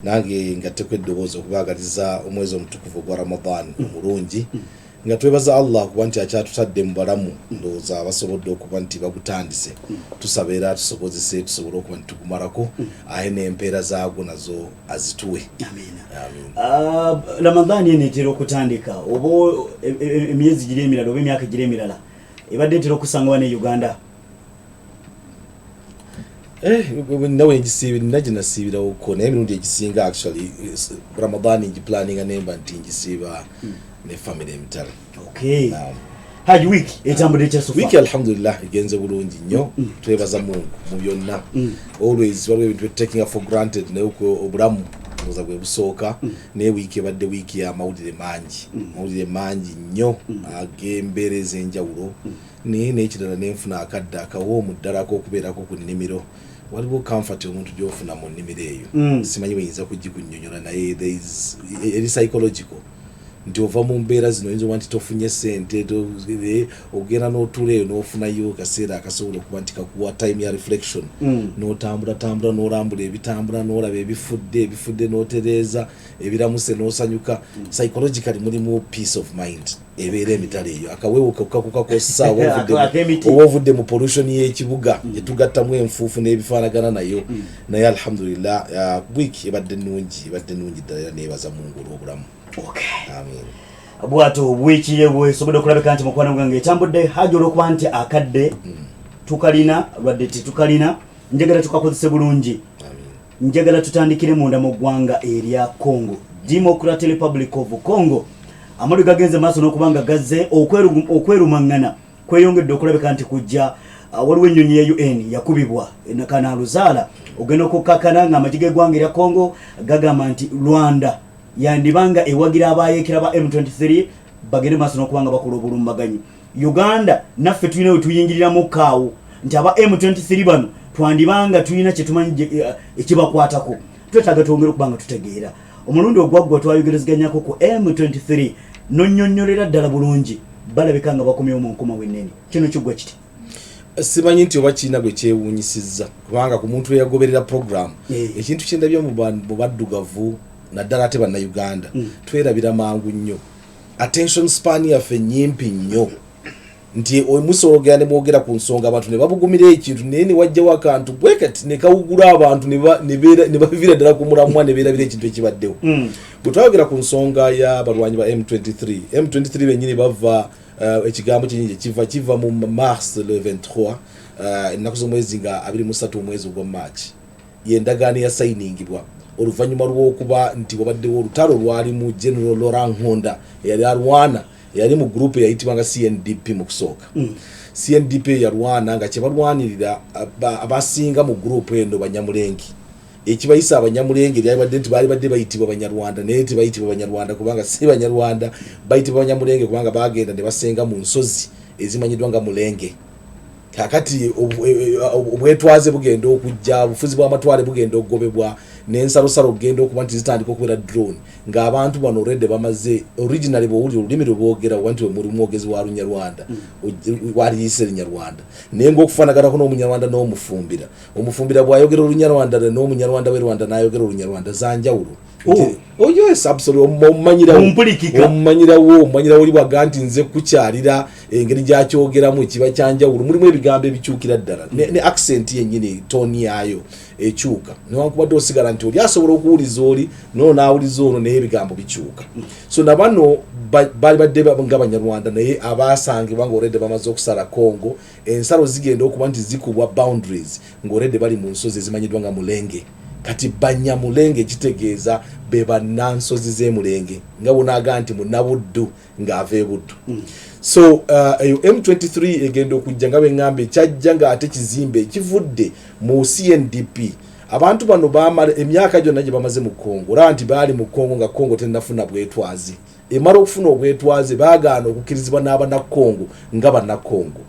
nange ngatekwe eddoboozi okubaagaliza omwezi omutukuvu gwa Ramadan omulungi nga twebaza Allah kuba nti akyatutadde mu balamu ndowooza abasobodde okuba nti bagutandise tusaba era tusobozese tusobole okuba nti tugumalako aye n'empeera zaagwo nazo azituwe. Ramadan enetera okutandika oba emyezi giri emirala oba emyaka giri emirala ebadde etera okusanga wane Uganda. Nawe njisiibira najje nasiibirawo ko naye emirundi egisinga actually Ramadan ngiplanninga nemba nti njisiiba ne family emitala. Okay. Hajj week etambudde kyasufa. Week alhamdulillah igenze bulungi nnyo twebaza Mungu mu byonna. Always waliwo ebintu taking for granted naye uko obulamu muza gwe busooka ne week ebadde week ya mawulire mangi nnyo agembereza enjawulo naye n'ekirala nenfuna akadde akawoomu ddala k'okubeerako ku nnimiro. Waliwo comfort omuntu gy'ofuna mu nnimiro eyo simanyi bweyinza kugikunnyonnyola naye eri psychological nti ova mu mbeera zino oyinza nti tofunye ssente ogenda n'otuula n'ofunayo kaseera akasobola okuba nti kakuwa time ya reflection n'otambula n'olambula ebitambula n'olaba ebifudde n'otereeza ebiramuse n'osanyuka psychologically mulimu peace of mind ebeera emitala eyo akaweewo kakukakosa oba ovudde mu pollution y'ekibuga etugattamu enfuufu n'ebifaanagana nayo naye alhamdulillah week ebadde nnungi ddala neebaza Mungu olw'obulamu. Okay. Amen. Bwato bwiki yewe sobodo kulabeka nti mukwana gwange etambudde Hajj olwokuba nti akadde tukalina lwadde tukalina njagala tukakozese bulungi. Amen. Njagala tutandikire munda mu ggwanga erya Congo Democratic Republic of Congo. Amadu gagenze maaso n'okubanga gazze okwerumangana kweyongedde okulabeka nti kujja waliwo ennyonyi ya UN yakubibwa nakana luzaala ogenda okukkakana ng'amagye g'eggwanga erya Congo gagamba nti Rwanda yandibanga ewagira abayekera ba M23 bagende maaso n'okubanga bakola obulumbaganyi. Uganda naffe tulina we tuyingiriramu kaawo nti aba M23 bano twandibanga tulina kye tumanyi ekibakwatako twetaaga twongere okubanga tutegeera omulundi ogwaggwa twayogerezeganyako ku M23 nonnyonnyolera ddala bulungi balabika nga bakomyewo mu nkoma w'ennene kino kiggwa kiti. Simanyi nti oba kiina gwe kyewuunyisizza kubanga ku muntu eyagoberera program ekintu kyendabya mu baddugavu naddala ate bannayuganda twerabira mangu nnyo attention span yaffe nnyimpi nnyo nti omusoogera ne mwogera ku nsonga abantu ne babugumira ekintu naye ne wajjawo akantu bwe kati ne kawugula abantu ne baviira ddala ku mulamwa ne beerabira ekintu ekibaddewo. Bwe twayogera ku nsonga y'abalwanyi ba M23 bennyini bava ekigambo kinyingi kiva mu Mars le 23 ennaku z'omwezi nga 23 omwezi ogwa March y'endagaano yasayiningibwa oluvannyuma lw'okuba nti wabaddewo olutalo lwalimu General Laurent Nkunda eyali alwana yali mu group eyayitibwanga CNDP mu kusooka. CNDP yalwana nga kyebalwanirira abasinga mu group eno Banyamulenge ekibayisa Abanyamulenge lyabadde nti baali badde bayitibwa Banyarwanda naye tebayitibwa Banyarwanda kubanga si Banyarwanda bayitibwa Banyamulenge kubanga bagenda ne basenga mu nsozi ezimanyiddwa nga Mulenge. Kakati obwetwaze bugenda okujja obufuzi bw'amatwale bugenda okugobebwa n'ensalosalo genda okuba nti zitandika okubeera drone ng'abantu bano already bamaze originally bw'owulira olulimi lwe boogera wanti we muli mwogezi wa Lunyarwanda waliyise Lunyarwanda naye ng'okufaanaganako n'Omunyarwanda n'omufumbira omufumbira bw'ayogera Olunyarwanda n'Omunyarwanda w'e Rwanda n'ayogera Olunyarwanda za njawulo. Oh yes, absolutely. Omumanyirawo oli bwaga nti nze kukyalira engeri gyakyogeramu ekiba kyanjawulo mulimu ebigambo ebikyukira ddala ne accent yennyini toni yayo ekyuka newankubadde osigala nti oli asobola okuwuliza oli n'awuliza ono naye ebigambo bikyuka. So na bano bali badde nga Banyarwanda naye abaasangibwa ng'olredde bamaze okusala Congo ensalo zigenda okuba nti zikubwa boundaries ng'olredde bali mu nsozi ezimanyiddwa nga Mulenge. Kati Banyamulenge kitegeeza be bannansozi z'Emulenge nga bonaga nti Munnabuddu ng'ava e Buddu. So M23 egenda okujja nga bengamba ekyajja ng'ate kizimbe ekivudde mu CNDP. Abantu bano baamala emyaka gyonna gye bamaze mu Congo olaba nti baali mu Congo nga Congo tennafuna bwetwaze emala okufuna obwetwaze baagaana okukkirizibwa n'Abannakongo nga Bannakongo.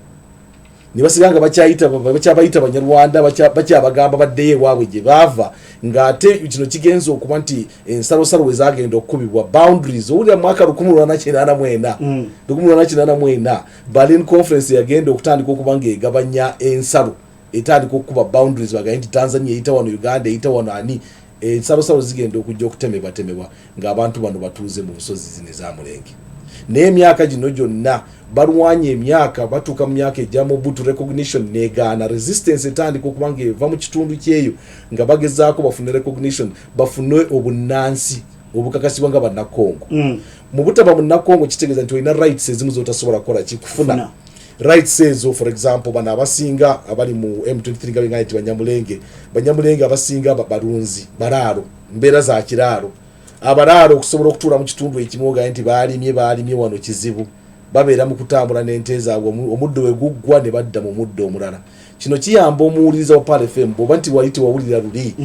Nibasiganga bakyabayita Banyarwanda bakyabagamba baddeyo ewaabwe gye baava ng'ate kino kigenza okuba nti ensalosalo we zaagenda okukubibwa boundaries owulira mu mwaka 1884 Berlin Conference yagenda okutandika okuba ng'egabanya ensalo etandika okukuba boundaries bagaye nti Tanzania eyita wano Uganda eyita wano ani ensalo zigenda okujja okutemebwa ng'abantu bano batuuze mu busozi zino ez'amulenge n'emyaka gino gyonna balwanye emyaka batuuka mu myaka ejja Mobutu recognition negaana resistance etandika okuba nga eva mu kitundu kyeyo nga bagezaako bafune recognition bafune obunnansi obukakasibwa nga bannakongo mu butaba munnakongo kitegeeza nti olina rights ezimu zotasobola kukola kikufuna rights ezo for example bana abasinga abali mu M23 nga bingana nti banyamulenge abasinga balunzi balaalo mbeera za kiraalo abalaalo okusobola okutuula mu kitundu ekimwoga nti baalimye wano kizibu babeera mu kutambula n'ente zaabwe omuddo we guggwa ne badda mu muddo omulala kino kiyamba omuwuliriza wa Pal FM bw'oba nti wali tewawulira luli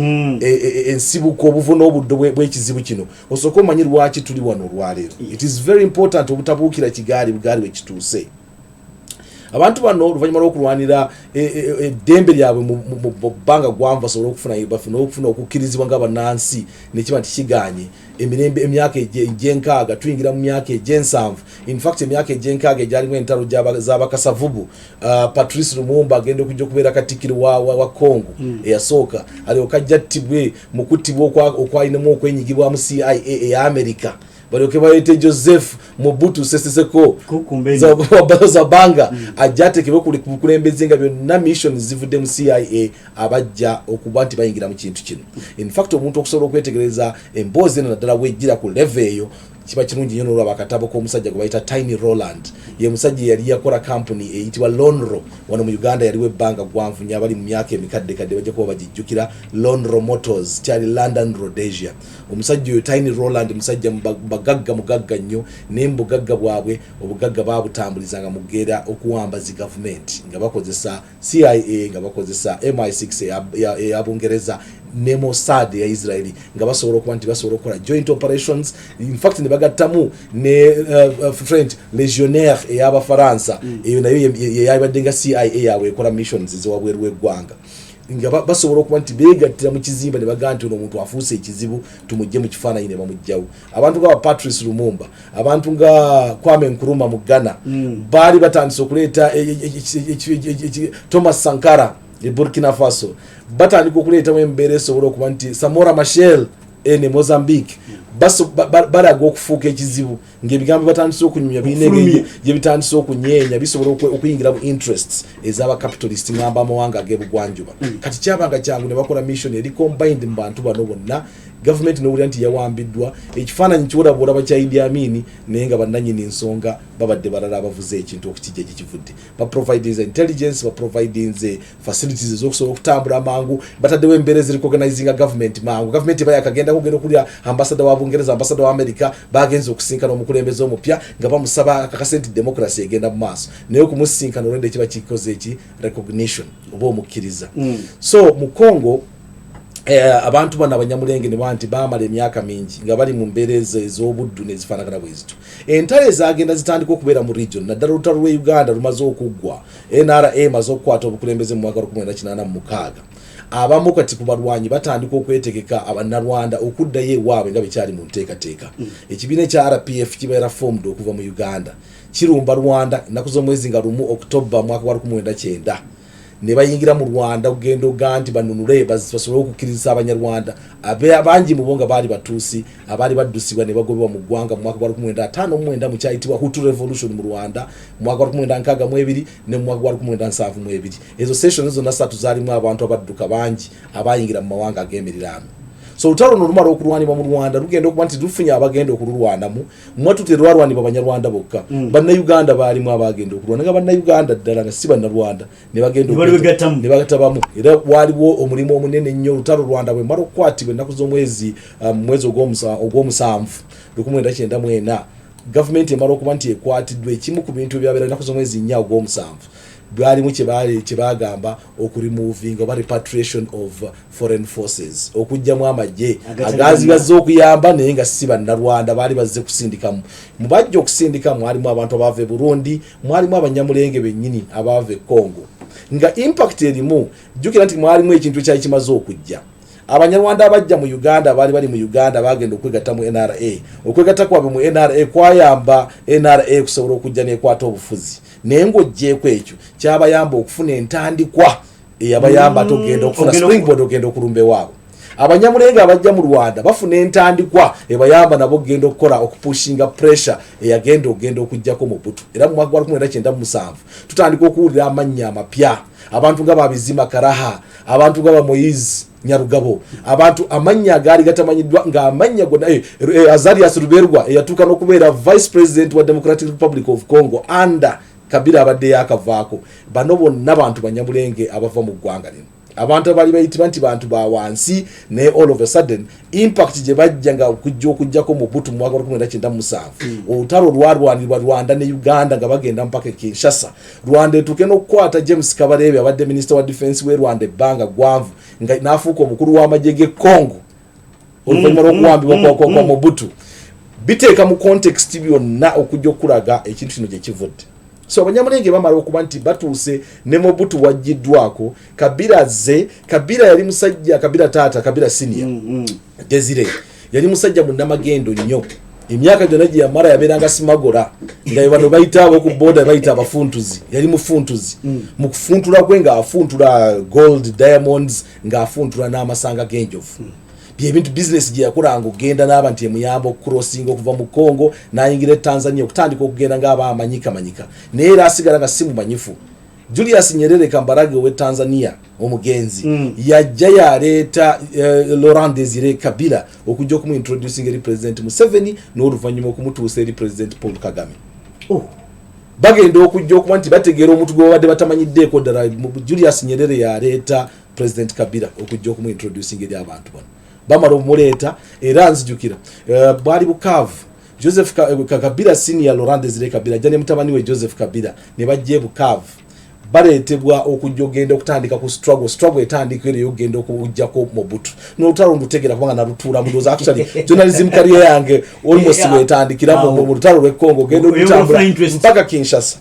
ensibuko obuvu n'obuddo bw'ekizibu kino osooka omanyi lwaki tuli wano olwaleero it is very important obutabuukira bugaali we kituuse abantu bano oluvannyuma lw'okulwanira eddembe lyabwe mu bbanga gwanvu basobole okufuna okukkirizibwa nga bannansi nekiba nti kiganye emirembe emyaka egy'enkaaga tuyingira mu myaka egy'ensanvu in fact emyaka egy'enkaaga egyalimu entalo z'abakasavubu Patrice Lumumba agenda okujja okubeera katikkiro wa Congo eyasooka alyoka ajja attibwe mu kuttibwa okwalinamu okwenyigibwamu CIA eya America balyoke bayite Joseph Mobutu Sese Seko za banga ajja atekebwe ku bukulembeze nga byonna mission zivudde mu CIA abajja okuba nti bayingira mu kintu kino in fact omuntu okusobola okwetegereza emboozi eno naddala wejjira ku level eyo kiba kirungi nnyo n'olwaba akatabo k'omusajja gwe bayita Tiny Roland ye musajja yali yakola company eyitibwa Lonro wano mu Uganda yaliwo ebbanga gwanvu nnyo abali mu myaka emikadde bajja kuba bagijjukira Lonro Motors kyali London Rhodesia omusajja oyo Tiny Roland musajja mugagga nnyo naye mu bugagga bwabwe obugagga baabutambulizanga mu ggeera okuwamba zi gavumenti nga bakozesa CIA nga bakozesa MI6 ey'Abungereza ne Mossad ya Israeli nga basobola okuba nti basobola okukola joint operations in fact ne bagattamu ne French legionnaire ey'Abafaransa eyo nayo yabadde nga CIA yaabwe ekola missions ez'ewabweru w'eggwanga nga basobola okuba nti beegattira mu kizimba ne bagamba nti ono omuntu afuuse ekizibu tumujje mu kifaananyi ne bamugjawo abantu nga Patrice Lumumba abantu nga Kwame Nkrumah mu Ghana baali batandise okuleeta Thomas Sankara Burkina Faso batandika okuleetamu embeera esobola okuba nti Samora Machel ene Mozambique balaga okufuuka ekizibu ng'ebigambo batandise okunyumya birina gye bitandise okunyeenya bisobola okuyingira mu interests ez'abacapitalists ngamba amawanga ag'ebugwanjuba kati kyabanga kyangu ne bakola mission eri combined mu bantu bano bonna gavumenti n'owulira nti yawambiddwa ekifaananyi kiwolabwola bakya Idi Amin naye nga bannannyini nsonga babadde balala abavuze ekintu okukijja gye kivudde baprovidinze intelligence baprovidinze facilities ez'okusobola okutambula mangu bataddewo embeera eziricognizinga gavumenti mangu gavumenti bayakagenda kugenda okulya ambassador wa Bungereza ambassador wa America bagenze okusinkana omukulembeze omupya nga bamusaba akakasenti democracy egenda mu maaso naye okumusinkana olwenda ekiba kikoze eki recognition oba omukkiriza so mu Congo abantu bano abanyamulenge ne banti baamala emyaka mingi nga bali mu mbeera ez'obuddu nezifaanagana bwe zityo entale zagenda zitandika okubeera mu region naddala olutalo lw'e Uganda lumaze okuggwa NRA emaze okukwata obukulembeze mu mwaka 1986 abamu kati ku balwanyi batandika okwetegeka abannalwanda okuddayo ewaabwe nga bekyali mu nteekateeka ekibiina ekya RPF kibeera formed okuva mu Uganda kirumba Rwanda ennaku z'omwezi nga 1 October mwaka wa 1990 ne bayingira mu Rwanda kugenda oga nti banunule basobole okukkiriza abanyarwanda abangi mu bo nga baali batuusi abaali baddusibwa ne bagobebwa mu ggwanga mu mwaka gwa 1959 mu kyayitibwa Hutu Revolution mu Rwanda mu mwaka gwa 1962 ne mu mwaka gwa 1972 ezo sessions zonna ssatu zaalimu abantu abadduka bangi abayingira mu mawanga ag'emiriraano so lutalo nolumala okulwanibwa mu Rwanda lugenda okuba nti lufunye abagenda okululwanamu mwatu terwalwanibwa abanyarwanda bokka bannayuganda baalimu abagenda okulwana nga bannayuganda ddala nga si bannarwanda ne bagatabamu era waliwo omulimu omunene nnyo olutalo Rwanda bwe mala okukwatibwa ennaku z'omwezi mwezi ogw'omusanvu 1994 gavumenti emala okuba nti ekwatiddwa ekimu ku bintu ebyabeera ennaku z'omwezi 4 ogw'omusanvu bwalimu kyebagamba okuremoving oba repatriation of foreign forces okujjamu amagye agazibaze okuyamba naye nga si bannarwanda baali bazze kusindikamu mubajja okusindikamu mwalimu abantu abaava e Burundi mwalimu abanyamulenge bennyini abaava e Congo nga impact erimu jjukira nti mwalimu ekintu ekyali kimaze okujja abanyarwanda abajja mu Uganda bali mu Uganda bagenda okwegatta mu NRA okwegatta kwabwe mu NRA kwayamba NRA kusobola okujja n'ekwata obufuzi naye ng'oggyeko ekyo kyabayamba okufuna entandikwa eyabayamba togenda okufuna springboard ogenda okulumba ewaabwe abanyamulenge abajja mu Rwanda bafuna entandikwa ebayamba nabo genda okukola okupushinga pressure eyagenda ogenda okujjako mu butu era mu mwaka gwa 1997 tutandika okuwulira amannya amapya abantu nga babizima Karaha abantu nga Moise Nyarugabo abantu amanya gari gatamanyiddwa nga amanya gona Azarias Ruberwa eyatuka nokubeera vice president wa Democratic Republic of Congo under Kabila abadde yakavaako bano bonna abantu banyamulenge abava mu ggwanga lino abantu abali bayitibwa nti bantu ba wansi ne all of a sudden impact je bajja nga okujjako mu butu mu mwaka 1997 olutalo lwarwanirwa Rwanda ne Uganda nga bagenda mpaka Kinshasa Rwanda etuke n'okukwata James Kabarebe abadde minister wa defense we Rwanda ebbanga gwanvu nga nafuuka omukulu w'amajje Congo oluvannyuma lw'okuwambibwa kwa Mobutu biteeka mu context byonna okujja okulaga ekintu kino gye kivudde. So abanyamulenge bamala okuba nti batuuse ne Mobutu wajjiddwako Kabila yali musajja Kabila taata Kabila senior Desire yali musajja munnamagendo nnyo emyaka gyonna gye yamala yabeeranga simagora nga bano bayita abo ku boda bayita abafuntuzi yali mufuntuzi mu kufuntula kwe nga afuntula gold diamonds nga afuntula n'amasanga g'enjovu byebintu business gye yakolanga ogenda n'abantu emuyamba okucrossing okuva mu Congo n'ayingira Tanzania okutandika okugenda ng'aba amanyika naye era asigala nga si mumanyifu. Julius Nyerere Kambarage owe Tanzania omugenzi yajja yaleeta Laurent Desire Kabila okujja okumuintroducing eri President Museveni n'oluvannyuma okumutuusa eri President Paul Kagame. Bagenda okujja okuba nti bategeera omuntu gwe babadde batamanyiddeeko ddala Julius Nyerere yaleeta President Kabila okujja okumuintroducing eri abantu bano bamala omuleeta era nzijukira bwali Bukavu Joseph Kabila senior Laurent Desire Kabila jane mutabani we Joseph Kabila ne bajje Bukavu baleetebwa okujja ogenda okutandika ku struggle etandika eri ogenda okujjako Mobutu n'olutalo ndutegera kubanga nalutuula mudoza actually journalism career yange almost wetandikira mu lutalo lw'e Congo ogenda okutambula mpaka Kinshasa.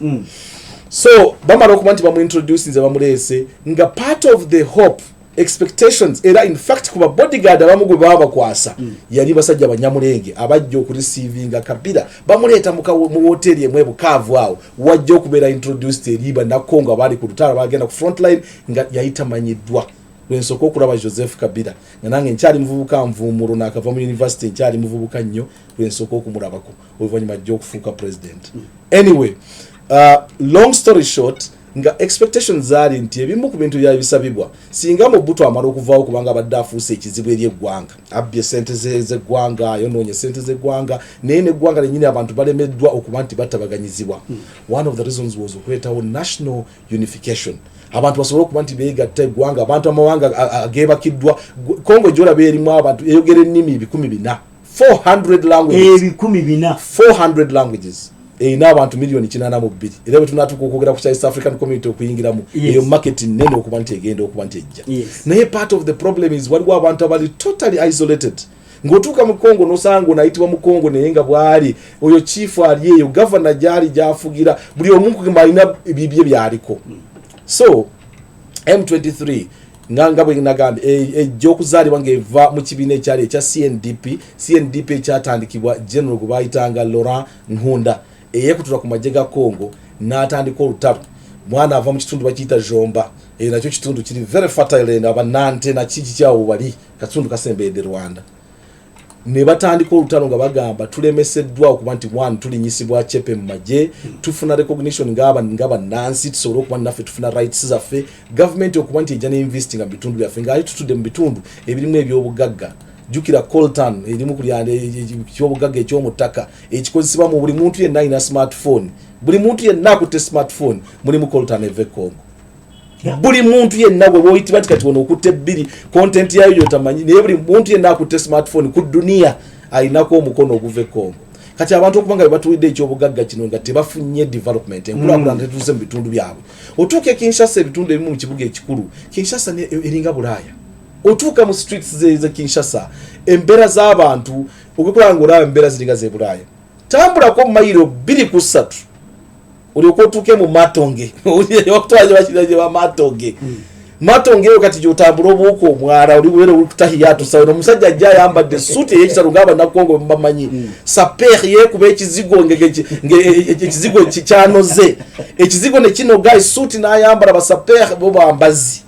So bamala okuba nti bamuintroduce nze bamuleese nga part of the hope expectations era in fact kuba bodyguard abamu gwe baba bakwasa yali basajja banyamulenge abajja okureceiving Kabila bamuleeta mu hoteli emwe Bukavu awo wajja okubeera introduced eriba na Congo abali ku lutalo bagenda ku frontline nga yayita manyiddwa lwensoko okulaba Joseph Kabila nga nange nkyali muvubuka nvuumulo n'akava mu university nkyali muvubuka nnyo lwensoko okumulabako oluvannyuma ajja okufuuka president. Anyway long story short nga expectations zali nti ebimu ku bintu byali bisabibwa singa Mobutu amala okuvaawo kubanga abadde afuuse ekizibu eri eggwanga abbye sente z'eggwanga yonoonye sente z'eggwanga naye n'eggwanga lennyini abantu balemeddwa okuba nti batabaganyizibwa. One of the reasons was okuletawo national unification abantu basobole okuba nti beegatta eggwanga abantu amawanga ageebakiddwa Congo gy'olaba erimu abantu eyogera ennimi 400 400 languages ina abantu milioni 82 era bwe tunatuka okwogera ku East African Community okuyingiramu eyo market nene okuba nti egenda okuba nti ejja naye part of the problem is waliwo abantu abali totally isolated ng'otuuka mu Congo n'osanga onayitibwa mu Congo naye nga bwali oyo chief ali eyo governor gyali gyafugira buli omu ku alina bibye byaliko. So M23 nganga bwe nagambye ejja okuzaalibwa ng'eva mu kibiina ekyali ekya CNDP ekyatandikibwa general gwe bayitanga Laurent Nkunda eyekutula ku majje ga Congo n'atandika olutalo mwana ava mu kitundu bakiyita Jomba nakyo kitundu kiri very fertile and abanante na kiki kyawo bali katundu kasembedde Rwanda ne batandika olutalo nga bagamba tulemeseddwa okuba nti one tulinyisibwa chepe mu majje tufuna recognition ngaba nansi tusobola okuba naffe tufuna rights zaffe government okuba nti ejja ne investing mu bitundu byaffe nga tutudde mu bitundu ebirimu eby'obugagga jukira coltan erimu kulyande ekyobugagga ekyomuttaka ekikozesebwa mu buli muntu yenna alina smartphone buli muntu yenna akutte smartphone mulimu coltan eve Congo buli muntu yenna gwe boyitibwa kati wono okutte bbiri content yayo yotamanyi naye buli muntu yenna akutte smartphone ku dunia alinako omukono oguve Congo. Kati abantu okubanga batuwidde ekyobugagga kino nga tebafunye development enkulaakulana tetuuse mu bitundu byabwe otuuke Kinshasa ebitundu ebimu mu kibuga ekikulu Kinshasa eringa Bulaaya otuuka mu streets ze Kinshasa embeera z'abantu okukulanga olaba embeera ziringa ze Bulaaya tambulako mayiro 2-3 olyoka otuuke mu Matonge wakutwaje bakiraje ba Matonge mato ngeo kati jotambula obuko omwara oli wero kutahiyatu sawe no musajja ajja yambadde suti eyekitalo ngaba na Kongo mbamanyi saper ye kuba ekizigo ekizigo kikyanoze ekizigo ne kino guys suti na yambala ba saper bo bambazi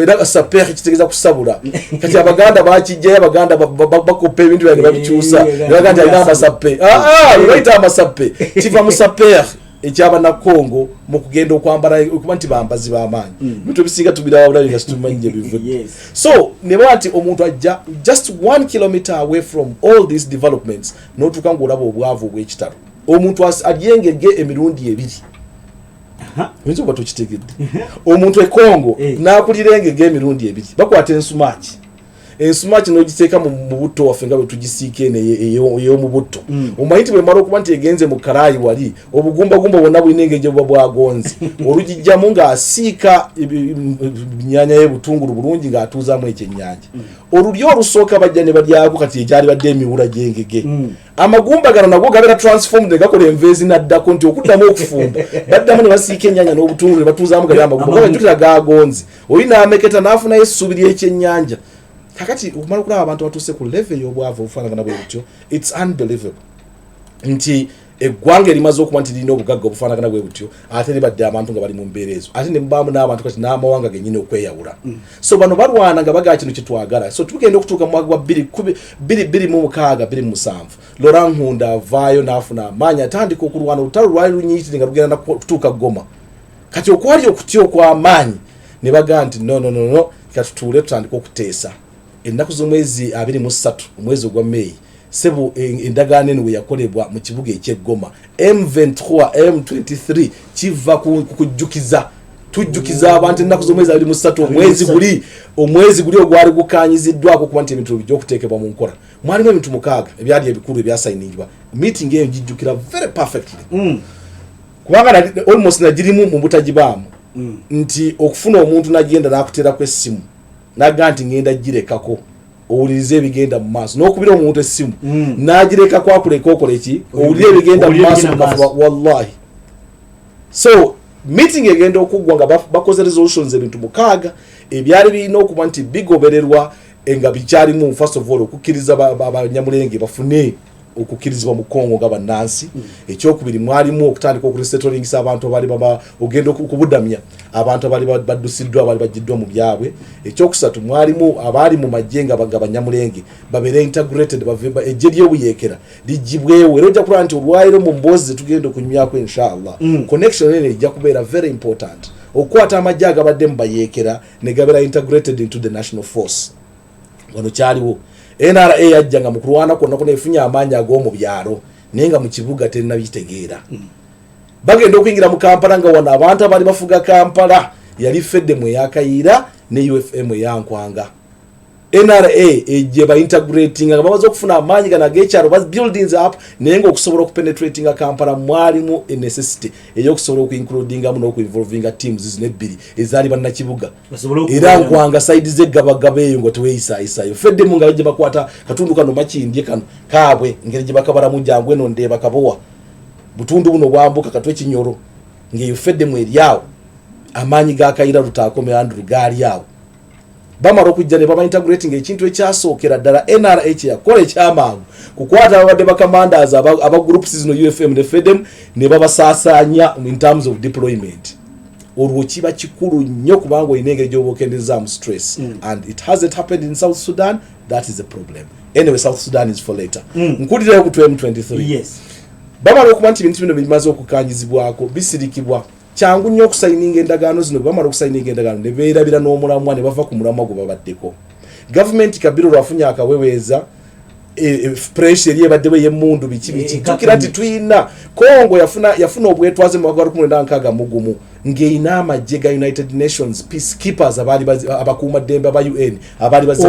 era saper kitegeza kusabula kati abaganda bakijja abaganda bakopa ebintu byange babikyusa abaganda alina amasape right amasape kiva musaper ekyaba na Kongo mu kugenda okwambala okuba nti bambazi b'amaanyi bitu bisinga tubirawo bulali nga situmanyije bivudde so ne bati omuntu ajja just 1 kilometer away from all these developments n'otuuka ng'olaba obwavu obw'ekitalo omuntu alyengege emirundi ebiri oyinza okuba tokitegedde omuntu e Kongo n'akulira engege emirundi ebiri bakwata ensumaki n'ogiteeka mu butto waffe nga bwe tugisiika eno ey'omu butto omanyi nti bwe mala okuba nti egenze mu kalaayi wali obugumbagumba bwonna bulina engege buba bwagonze olugijjamu ng'asiika nnyanya y'ebutungulu bulungi ng'atuuzaamu ekyennyanja olulyo olusooka bajja ne balyako kati egyali badde emiwula gy'engege amagumba gano nago gabeera transformed ne gakola enveezi naddako nti okuddamu okufumba baddamu ne basiika ennyanya n'obutungulu ne batuuzaamu gali amagumba gabajjukira gagonze oli n'ameketa n'afunayo essubi ly'ekyennyanja kakati okumala okulaba abantu batuuse ku level y'obwavu obufaanagana bwe butyo it's unbelievable nti eggwanga erimaze okuba nti lirina obugagga obufaanagana bwe butyo ate libadde abantu nga bali mu mbeera ezo ate ne mubaamu n'abantu kati n'amawanga gennyini okweyawula so bano balwana nga bagala kino kyetwagala so tugenda okutuuka mu mwaka gwa 2026 Laurent Nkunda avaayo n'afuna amaanyi atandika okulwana olutalo lwali lunyiitire nga lugenda kutuuka Goma kati okwali okutya okw'amaanyi ne bagaa nti no katutuule tutandika okuteesa ennaku z'omwezi 23 omwezi ogwa May sebo endagaano eno we yakolebwa mu kibuga eky'Egoma M23 M23 kiva kujjukiza tujjukiza abantu ennaku z'omwezi 23 omwezi guli ogwali gukanyiziddwako kuba nti ebintu by'okuteekebwa mu nkola mwalimu ebintu 6 ebyali ebikulu ebyasayiningibwa meeting eyo njijjukira very perfectly kubanga almost nagirimu mu butagibaamu nti okufuna omuntu nagenda n'akuteerako essimu naga nti ngenda girekako owulirize ebigenda mu maaso n'okubira omuntu essimu n'agirekako akuleka okola eki owulire ebigenda mu maaso wallahi so meeting egenda okuggwa nga bakoze resolutions ebintu 6 ebyali birina okuba nti bigobererwa nga bikyalimu first of all okukkiriza abanyamulenge bafune okukkirizibwa mu Kongo nga bannansi ekyokubiri mwalimu okutandika okuresetolingisa abantu abali ogenda okubudamya abantu abali baddusiddwa abali bagiddwa mu byabwe ekyokusatu mwalimu abali mu majje nga banyamulenge babeere integrated ejje ly'obuyekera lijjibwewo era ojja kulaba nti olwaliro mu mboozi zetugenda okunywako inshallah connection eno ejja kubeera very important okukwata amajje agabadde mu bayekera ne gabeera integrated into the national force wano kyaliwo NRA yajja nga mu kulwana kwonna kuno efunye amaanyi ag'omu byalo naye nga mu kibuga tennabitegeera bagenda okuyingira mu Kampala nga wano abantu abali bafuga Kampala yali FEDEM eyakayiira ne UFM eyankwanga NRA ejje ba integrating nga bamaze okufuna amaanyi gana ag'ekyalo bas buildings up naye nga okusobola okupenetratinga Kampala mwalimu necessity ey'okusobola okuincludinga mu n'okuinvolvinga teams zino ebbiri ezaali bannakibuga era nkwanga side z'eggabagaba eyo nga teweeyisaayisayo FEDEM nga bajje bakwata katundu kano makindye kano kaabwe ngeri gye bakabalamu jangu eno ndeeba kabowa butundu buno bwambuka katwe Kinyoro ng'eyo FEDEM eryawo amaanyi g'akayiira Lutaakome Andrew gaali awo bamara okujja ne baba integrating ekintu ekyasookera ddala NRA kyeyakola ekyamangu kukwata ababadde bakamandaza aba groups zino UFM ne FEDEM ne babasaasaanya in terms of deployment olwo kiba kikulu nnyo kubanga olina engeri gy'obaokendezaamu stress and it hasn't happened in South Sudan. That is a problem. Anyway, South Sudan is for later. Nkudira ku 2023 yes bamara okuba nti ebintu bino bimaze okukanyizibwako bisirikibwa kyangu nnyo okusayininga endagaano zino bamala okusayininga endagaano ne beerabira n'omulamwa ne bava ku mulamwa gwe babaddeko gavumenti Kabiro lwafunye akaweweeza pressure eri ebaddewo ey'emmundu biki jjukira nti tuyina Kongo yafuna obwetwaze mu mwaka gwa 1961 ng'eyina amagye ga United Nations peacekeepers abakuuma ddembe aba UN abaali bazze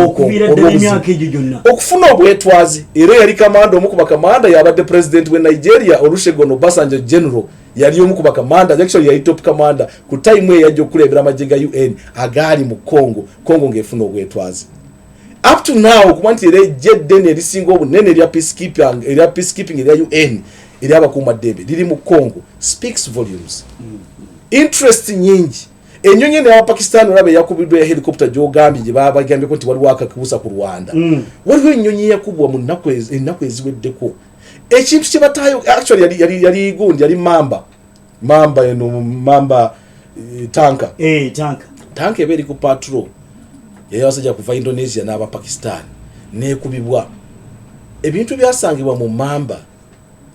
okufuna obwetwaze era yali kamanda omu ku bakamanda yabadde president w'e Nigeria Olusegun Obasanjo General yali omu ku bakamanda actually yali top commander ku time eyo yajja okulebera amagye ga UN agaali mu Kongo ng'efuna obwetwaze up to now kuba nti era ejje ddene erisinga obunene erya peacekeeping erya UN erya abakuuma ddembe liri mu Kongo speaks volumes. Interest nyingi enyonyi ne Pakistan olabe yakubidwe helicopter jogambye je babagambye ko nti waliwo akakubusa ku Rwanda waliwo enyonyi yakubwa mu ennaku eziweddeko ekintu kye batayo actually yali gundi yali mamba eno mamba tanka tanka eberi ku patrol yasajja kuva Indonesia n'aba Pakistan nekubibwa ebintu byasangibwa mu mamba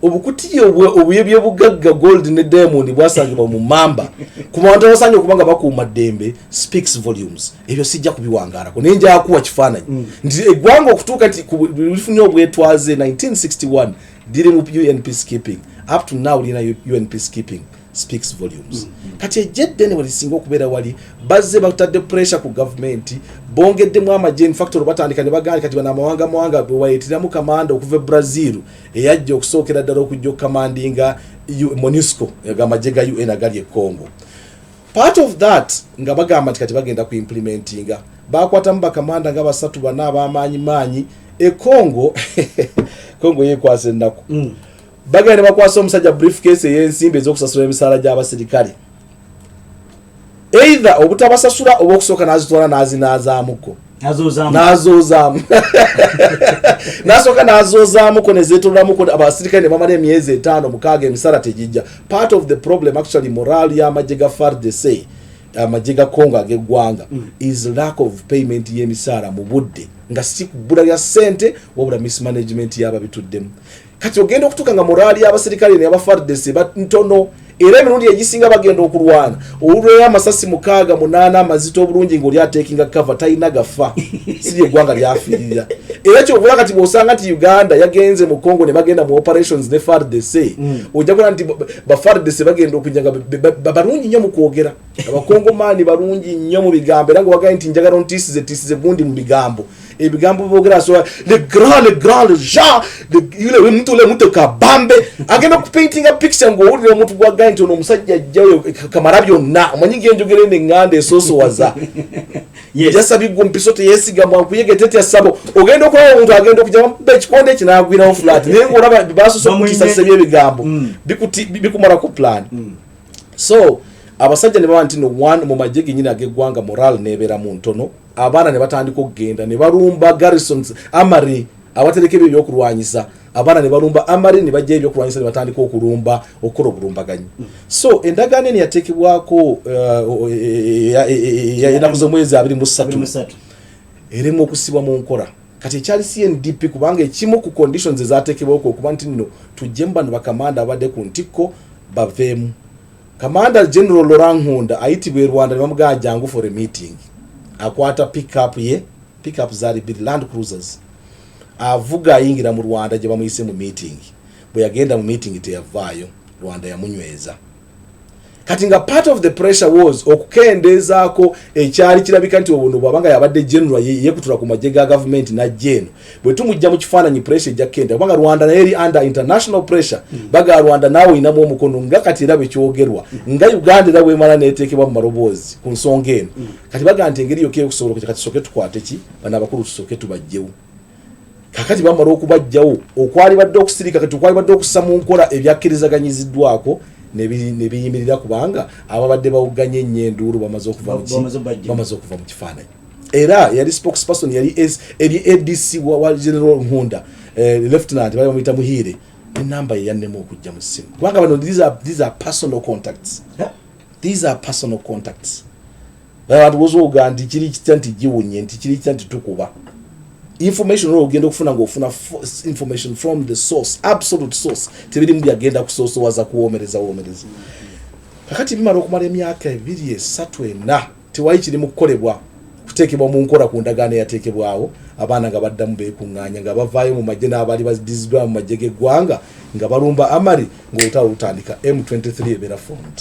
obukutiye obuyebye bugagga gold ne diamond bwasangibwa mu mamba ku bantu abasanye okubanga bakuuma ddembe speaks volumes ebyo sijja kubiwangara ko nenja akuwa kifaananyi nti eggwanga okutuuka nti lifunye obwetwaze 1961 diri mu UN peacekeeping up to now lina UN peacekeeping speaks volumes kati ejjedde ne walisinga okubeera wali bazze batadde pressure ku government bongeddemu amagye factor batandika ne baganda kati bana mawanga wayetiramu kamanda okuva Brazil eyajja okusookera ddala okujja commandinga MONUSCO amagye ga UN agali e Congo. Part of that nga bagamba kati bagenda ku implementinga bakwatamu bakamanda nga basatu bana abamaanyi e Congo Congo yekwase ennaku bagenda bakwasa omusajja briefcase y'ensimbi ez'okusasula emisaala gy'abasirikale either obutabasasula oba okusooka n'azitwala n'azinaazamuko n'azoozamu n'asooka n'azoozamuko ne zeetolamuko abasirikale ne bamala emyezi 5-6 emisaala tegijja. Part of the problem actually morale y'amagye ga FARDC amagye ga Congo ag'eggwanga is lack of payment y'emisaala mu budde nga si kubbula lya ssente wabula mismanagement y'ababituddemu. Kati ogenda okutuuka nga morali y'abasirikale ne y'abaFARDC ntono era emirundi egisinga bagenda okulwana olulweyo amasasi 6-8 amazito obulungi ng'oli ateekinga cover talina gafa siri eggwanga lyafiirira era kyobula kati bw'osanga nti Uganda yagenze mu Congo ne bagenda mu operations ne FARDC ojja kulaba nti baFARDC bagenda okunyanga balungi nnyo mu kwogera abakongomani balungi nnyo mu bigambo era ng'owagaye nti njagala ontisize gundi mu bigambo ebigambo boogera so le grand Jean yule mtu kabambe agenda kupaintinga picture ng'owulira omuntu gwagaye nti ono omusajja ajjayo kamara byonna omanyi genjogera n'eŋŋanda esoosowaza yasabigwa mpiso teyesigamwa nkuyege tetya ssabo ogenda okulaba omuntu agenda okujja ekikonde ekinaagwirawo flat naye ng'olaba basoose okutiisa by'ebigambo bikumalako plan so abasajja ne baba nti no one mu magye gennyini ag'eggwanga moral neebeeramu ntono abaana ne batandika okugenda ne balumba garrisons amari abatereka ebyo ebyokulwanyisa abaana ne balumba amari ne bajja ebyokulwanyisa ne batandika okulumba okukola obulumbaganyi so endagaano eno yateekebwako ennaku z'omwezi 23 erimu okusibwa mu nkola kati ekyali CNDP kubanga ekimu ku conditions ezaateekebwako okuba nti nno tujjemu bano bakamanda abadde ku ntikko baveemu. Commander General Laurent Nkunda ayitibwa Rwanda ne bamugamba jangu for a meeting akwata pick up zali big land cruisers avuga ayingira mu Rwanda gye bamuyise mu meeting bwe yagenda mu meeting teyavaayo Rwanda yamunyweza kati nga part of the pressure was okukendezaako ekyali kirabika nti obuno bwabanga yabadde general yekutula ku magye ga government na jeno bwe tumujja mu kifaananyi pressure ejja kenda kubanga Rwanda naye eri under international pressure baga Rwanda naawe inamu omukono nga kati era bekyogerwa nga Uganda era bwemala neeteekebwa mu maloboozi ku nsonga eno kati baga nti engeri yokeyo okusobola kati soke tukwate ki bana abakulu tusoke tubajjewo kakati bamala okubajjawo okwali badde okusirika kati okwali badde okussa mu nkola ebyakkirizaganyizidwako ne biyimirira kubanga ababadde bawuganya ennyenduulu bamaze okuva mu kifaananyi era yali spokesperson yali ADC wa General Nkunda lieutenant bali bamuyita Muhire enamba ye yannemu okujja mu ssimu kubanga bano these are personal contacts abantu bozoga nti kiri kitya nti giwunye nti kiri kitya nti tukuba information ogenda okufuna ng'ofuna information from the source absolute source tebirimu byagenda kusoosowaza kuwomereza kakati bimala okumala emyaka 2-3 tewayi kiri mu kukolebwa kuteekebwa mu nkola ku ndagaano eyateekebwawo abaana nga baddamu beekuŋŋaanya nga bavaayo mu magye n'abaali badizibwa mu magye g'eggwanga nga balumba amari ng'olutalo lutandika M23 ebeera formed